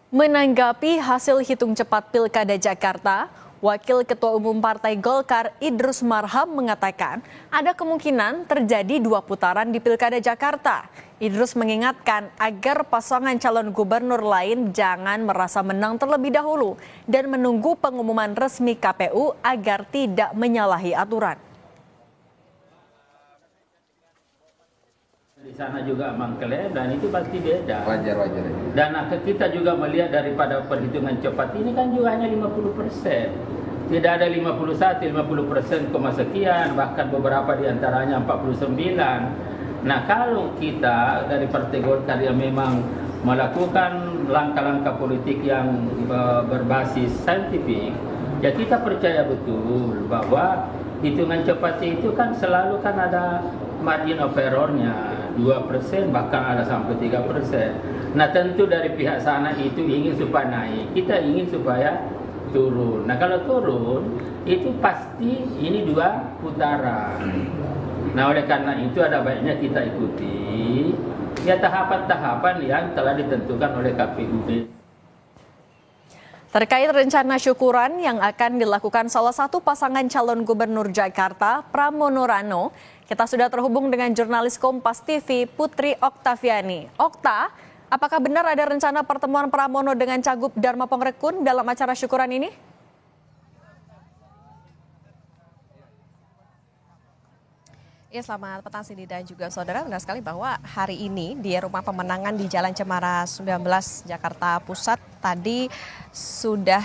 Menanggapi hasil hitung cepat Pilkada Jakarta, Wakil Ketua Umum Partai Golkar Idrus Marham mengatakan ada kemungkinan terjadi 2 putaran di Pilkada Jakarta. Idrus mengingatkan agar pasangan calon gubernur lain jangan merasa menang terlebih dahulu dan menunggu pengumuman resmi KPU agar tidak menyalahi aturan. Di sana juga mengklaim dan itu pasti beda. Wajar. Dan kita juga melihat daripada perhitungan cepat ini kan juga hanya 50%. Tidak ada 51, 50% koma sekian, bahkan beberapa diantaranya 49. Nah kalau kita dari Partai Golkar yang memang melakukan langkah-langkah politik yang berbasis saintifik, ya kita percaya betul bahwa hitungan cepat itu kan selalu kan ada margin of error-nya 2%, bahkan ada sampai 3%. Nah tentu dari pihak sana itu ingin supaya naik, kita ingin supaya turun. Nah kalau turun itu pasti ini 2 putaran. Nah oleh karena itu ada baiknya kita ikuti ya tahapan-tahapan yang telah ditentukan oleh KPU. Terkait rencana syukuran yang akan dilakukan salah satu pasangan calon gubernur Jakarta, Pramono Rano, kita sudah terhubung dengan jurnalis Kompas TV Putri Oktaviani. Okta, apakah benar ada rencana pertemuan Pramono dengan Cagup Dharma Pongrekun dalam acara syukuran ini? Ya, selamat petang Cindy dan juga saudara. Benar sekali bahwa hari ini di Rumah Pemenangan di Jalan Cemara 19 Jakarta Pusat tadi sudah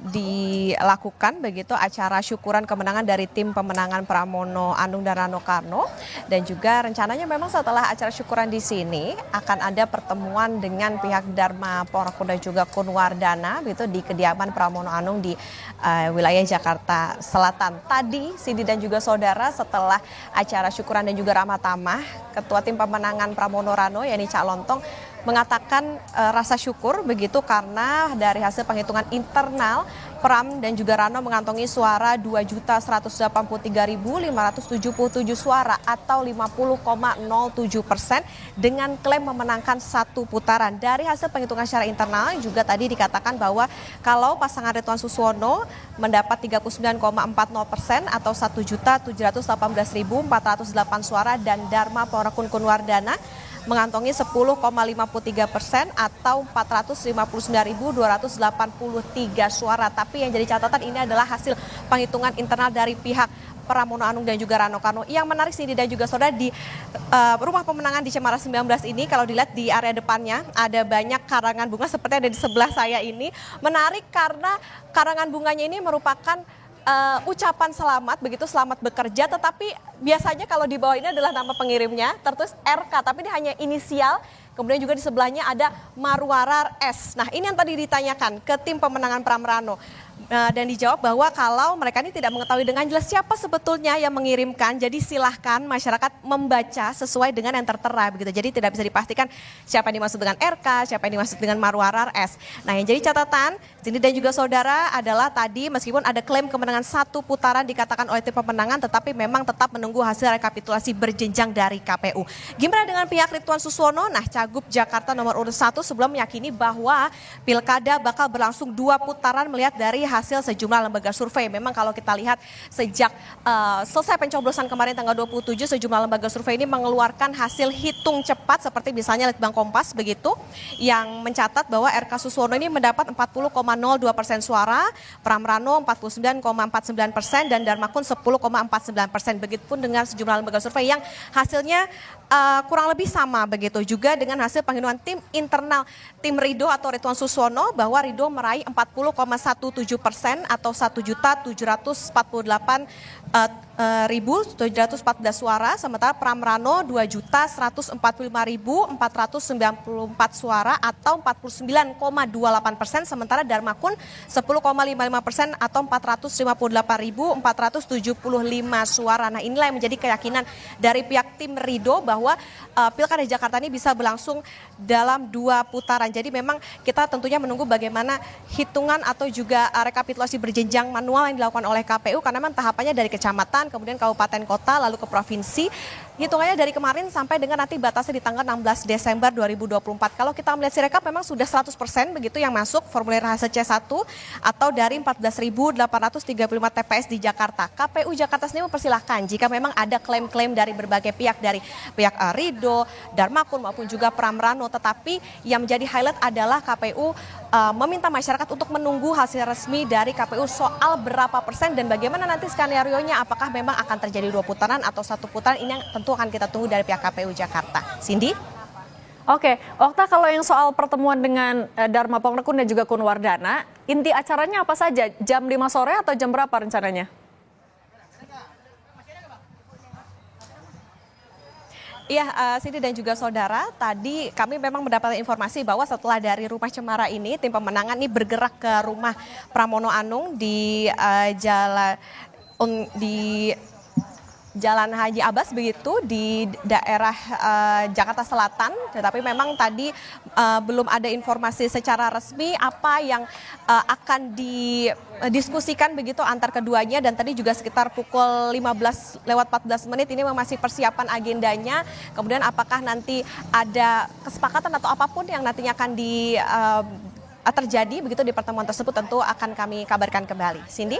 dilakukan begitu acara syukuran kemenangan dari tim pemenangan Pramono Anung dan Rano Karno, dan juga rencananya memang setelah acara syukuran di sini akan ada pertemuan dengan pihak Dharma Pongrekun dan juga Kunwardana begitu di kediaman Pramono Anung di wilayah Jakarta Selatan. Tadi Cindy dan juga saudara setelah acara syukuran dan juga ramah tamah, Ketua Tim Pemenangan Pramono Rano yakni Cak Lontong mengatakan rasa syukur begitu karena dari hasil penghitungan internal Pram dan juga Rano mengantongi suara 2.183.577 suara atau 50,07% dengan klaim memenangkan 1 putaran. Dari hasil penghitungan secara internal juga tadi dikatakan bahwa kalau pasangan Ridwan Suswono mendapat 39,40% atau 1.718.408 suara dan Dharma Pongrekun Kunwardana mengantongi 10,53% atau 459.283 suara. Tapi yang jadi catatan ini adalah hasil penghitungan internal dari pihak Pramono Anung dan juga Rano Karno. Yang menarik sih dan juga saudara di Rumah Pemenangan di Cemara 19 ini kalau dilihat di area depannya ada banyak karangan bunga seperti ada di sebelah saya ini. Menarik karena karangan bunganya ini merupakan ucapan selamat begitu, selamat bekerja, tetapi biasanya kalau di bawah ini adalah nama pengirimnya tertulis RK, tapi ini hanya inisial. Kemudian juga di sebelahnya ada Marwarar S. Nah ini yang tadi ditanyakan ke tim pemenangan Pram Rano. Dan dijawab bahwa kalau mereka ini tidak mengetahui dengan jelas siapa sebetulnya yang mengirimkan, jadi silahkan masyarakat membaca sesuai dengan yang tertera begitu. Jadi tidak bisa dipastikan siapa yang dimaksud dengan RK, siapa yang dimaksud dengan Marwarar S. Nah yang jadi catatan Cindy dan juga saudara adalah tadi meskipun ada klaim kemenangan 1 putaran dikatakan oleh tim pemenangan, tetapi memang tetap menunggu hasil rekapitulasi berjenjang dari KPU. Gimana dengan pihak Ridwan Suswono? Nah Cagup Jakarta nomor urut 1 sebelum meyakini bahwa pilkada bakal berlangsung 2 putaran melihat dari hasil sejumlah lembaga survei. Memang kalau kita lihat sejak selesai pencoblosan kemarin tanggal 27, sejumlah lembaga survei ini mengeluarkan hasil hitung cepat seperti misalnya Litbang Kompas begitu yang mencatat bahwa RK Suswono ini mendapat 40,02% suara, Pram Rano 49,49% dan Dharma Kun 10,49%. Begitupun dengan sejumlah lembaga survei yang hasilnya kurang lebih sama begitu juga dengan hasil penghitungan tim internal tim Ridho atau Ridwan Suswono bahwa Ridho meraih 40,17% atau 1.748.714 suara, sementara Pram Rano 2.145.494 suara atau 49,28%, sementara Dharma Kun 10,55% atau 458.475 suara. Nah inilah yang menjadi keyakinan dari pihak tim Ridho bahwa Pilkada Jakarta ini bisa berlangsung dalam 2 putaran. Jadi memang kita tentunya menunggu bagaimana hitungan atau juga rekapitulasi berjenjang manual yang dilakukan oleh KPU karena memang tahapannya dari kecamatan, kecamatan, kemudian kabupaten kota, lalu ke provinsi. Hitungannya dari kemarin sampai dengan nanti batasnya di tanggal 16 Desember 2024. Kalau kita melihat Sirekap memang sudah 100% begitu yang masuk formulir hasil C1 atau dari 14.835 TPS di Jakarta. KPU Jakarta sendiri mempersilahkan jika memang ada klaim-klaim dari berbagai pihak, dari pihak Ridho, Darmakun maupun juga Pramrano. Tetapi yang menjadi highlight adalah KPU meminta masyarakat untuk menunggu hasil resmi dari KPU soal berapa persen dan bagaimana nanti skenario-nya, apakah memang akan terjadi 2 putaran atau 1 putaran, ini yang tentu akan kita tunggu dari pihak KPU Jakarta. Cindy? Oke, Okta, kalau yang soal pertemuan dengan Dharma Pongrekun dan juga Kunwardana, inti acaranya apa saja? Jam 5 sore atau jam berapa rencananya? Iya, Cindy dan juga saudara, tadi kami memang mendapatkan informasi bahwa setelah dari Rumah Cemara ini, tim pemenangan ini bergerak ke rumah Pramono Anung di Jalan Haji Abbas begitu di daerah Jakarta Selatan. Tetapi memang tadi belum ada informasi secara resmi apa yang akan didiskusikan begitu antar keduanya, dan tadi juga sekitar pukul 15:14 ini masih persiapan agendanya. Kemudian apakah nanti ada kesepakatan atau apapun yang nantinya akan terjadi begitu di pertemuan tersebut tentu akan kami kabarkan kembali. Cindy?